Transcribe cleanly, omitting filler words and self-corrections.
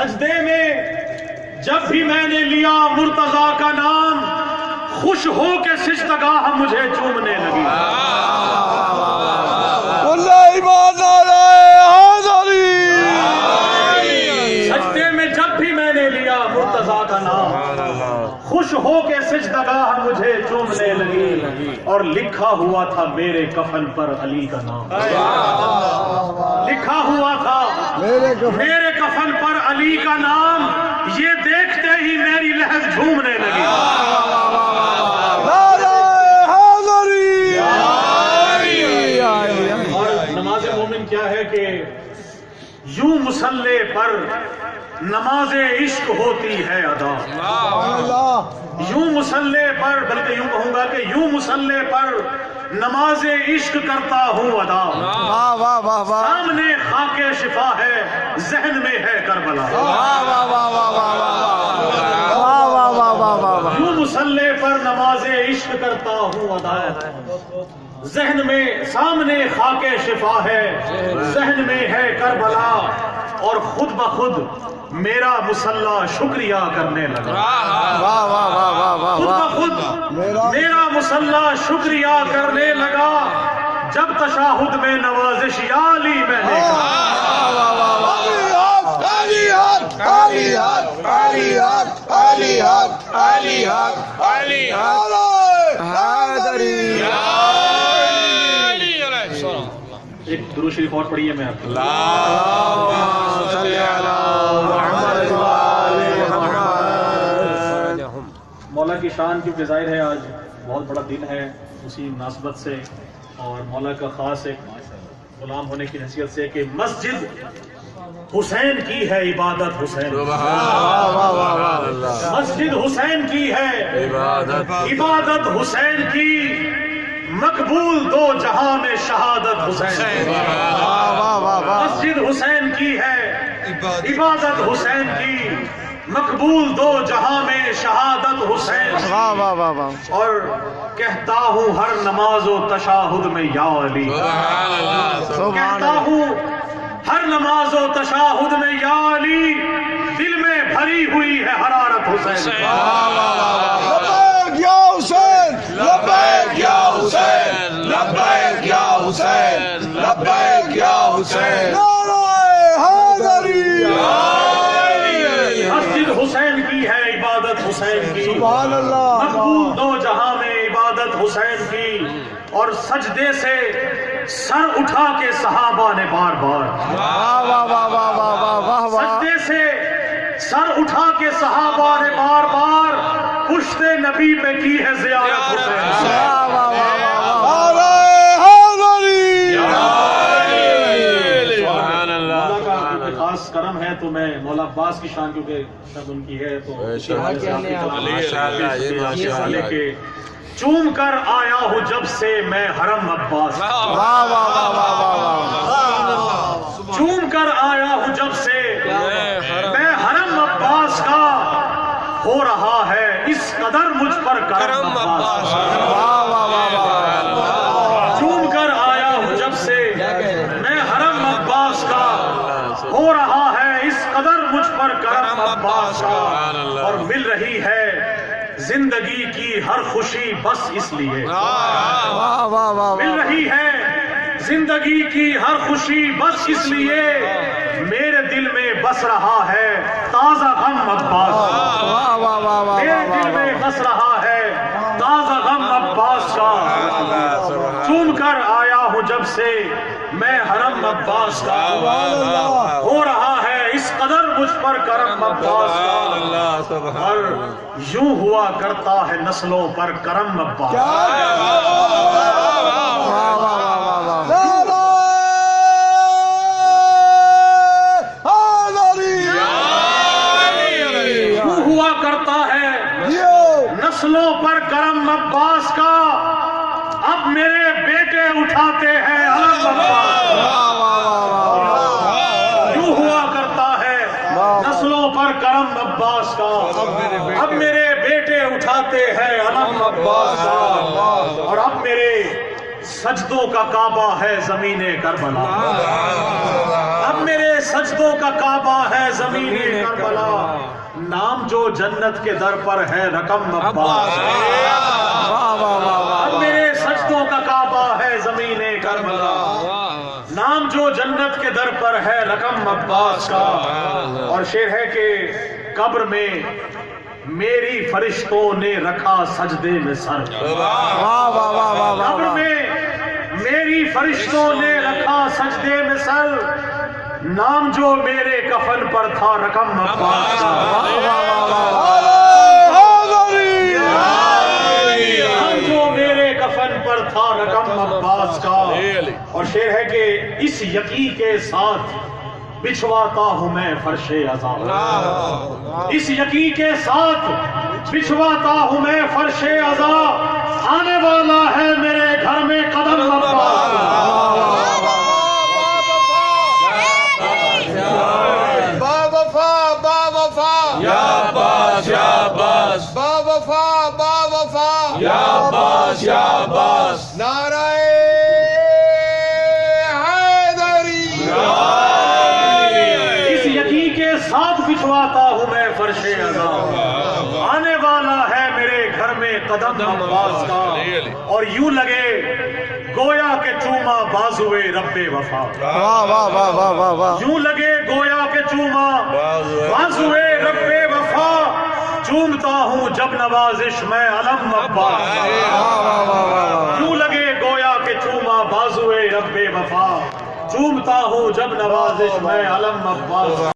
سجدے میں جب بھی میں نے لیا مرتضیٰ کا نام، خوش ہو کے سجدگاہ مجھے چومنے لگی۔ سجدے میں جب بھی میں نے لیا مرتضیٰ کا نام، خوش ہو کے سجدگاہ مجھے چومنے لگی، اور لکھا ہوا تھا میرے کفن پر علی کا نام۔ لکھا ہوا تھا میرے کفن پر علی کا نام، یہ دیکھتے ہی میری لہر جھومنے لگی۔ اور نماز مومن کیا ہے کہ یوں مصلی پر نماز عشق ہوتی ہے ادا۔ یوں مصلی پر، بلکہ یوں کہوں گا کہ یوں مصلی پر نماز عشق کرتا ہوں ادا۔ سامنے خاک شفا ہے، ذہن میں ہے کربلا۔ یوں مصلی پر نماز عشق کرتا ہوں ادا، ذہن میں سامنے خاک شفا ہے، ذہن میں ہے کربلا، اور خود بخود میرا مصلی شکریہ کرنے لگا۔ خود بخود میرا مصلی شکریہ کرنے لگا، جب تشہد میں نوازش یا علی میں نے ایک درود شریف اور پڑھیے میں آپ کو۔ مولا کی شان کیونکہ ظاہر ہے آج بہت بڑا دن ہے، اسی مناسبت سے اور مولا کا خاص ایک غلام ہونے کی حیثیت سے کہ مسجد حسین کی ہے عبادت حسین، مسجد حسین کی ہے عبادت حسین کی، مقبول دو جہاں میں شہادت حسین، مسجد حسین کی ہے عبادت حسین کی، مقبول دو جہاں میں شہادت حسین، اور کہتا ہوں ہر نماز و تشہد میں یا علی، کہتا ہوں ہر نماز و تشہد میں یا علی، دل میں بھری ہوئی ہے حرارت حسین۔ لبیک یا حسین، لبیک یا حسین، لبیک یا حسین، لبیک یا حسین، نعرہ حیدری۔ مسجد حسین کی ہے عبادت حسین کی، سبحان اللہ، مقبول دو جہاں میں عبادت حسین کی، اور سجدے سے سر اٹھا کے صحابہ نے بار بار، سجدے سے سر اٹھا کے صحابہ نے بار بار پشت نبی پہ کی ہے زیارت حسین۔ خاص کرم ہے تو میں مولا عباس کی شان کیونکہ سب ان کی ہے تو لے کے چوم کر آیا ہوں جب سے میں حرم عباس، چوم کر آیا ہوں جب سے میں حرم عباس کا، ہو رہا ہے اس قدر مجھ پر کرم عباس، چوم کر آیا ہوں جب سے میں حرم عباس کا، ہو رہا ہے اس قدر مجھ پر کرم عباس کا، اور مل رہی ہے زندگی کی ہر خوشی بس اس لیے، مل رہی ہے زندگی کی ہر خوشی بس اس لیے، میرے دل میں بس رہا ہے تازہ غم عباس، میرے دل میں بس رہا ہے تازہ غم عباس کا، چوم کر آیا ہوں جب سے میں حرم عباس کا، ہو رہا ہے اس قدر مجھ پر کرم عباس کا، اور یوں ہوا کرتا ہے نسلوں پر کرم عباس۔ یوں ہوا کرتا ہے نسلوں پر کرم عباس کا، اب میرے بیٹے اٹھاتے ہیں علم عباس، یوں ہوا کرتا ہے نسلوں پر کرم عباس کا، اب میرے بیٹے اٹھاتے ہیں علم عباس کا، اور اب میرے سجدوں کا کعبہ ہے زمین کربلا، اب میرے سجدوں کا کعبہ ہے زمین کربلا، نام جو جنت کے در پر ہے رقم عباس، اب میرے سجدوں کا کعبہ ہے زمین کربلا، نام جو جنت کے در پر ہے رقم عباس کا۔ اور شعر ہے کہ قبر میں میری فرشتوں نے رکھا سجدے میں سر، قبر میں میری فرشتوں نے رکھا سجدے میں سر، نام جو میرے کفن پر تھا رقم عباس کا، نام جو میرے کفن پر تھا رقم عباس کا۔ اور شعر ہے کہ اس یقین کے ساتھ بچھواتا ہوں میں فرش عزا، اس یقین کے ساتھ بچھواتا ہوں میں فرش عزا، آنے والا ہے میرے گھر میں قدم عباس کا۔ با وفا با وفا یا عباس یا عباس با وفا با وفا یا عباس یا عباس نعرہ حیدری، اس یقین کے ساتھ بچھواتا ہوں میں فرش عزا، آنے والا ہے میرے گھر میں قدم عباس کا۔ اور یوں لگے گویا کہ چوما بازوئے رب وفا، یوں لگے گویا کہ چوما بازوئے رب وفا، چومتا ہوں جب نوازش میں علم عباس کا، یوں لگے گویا کہ چوما بازوئے رب وفا، چومتا ہوں جب نوازش میں علم عباس کا۔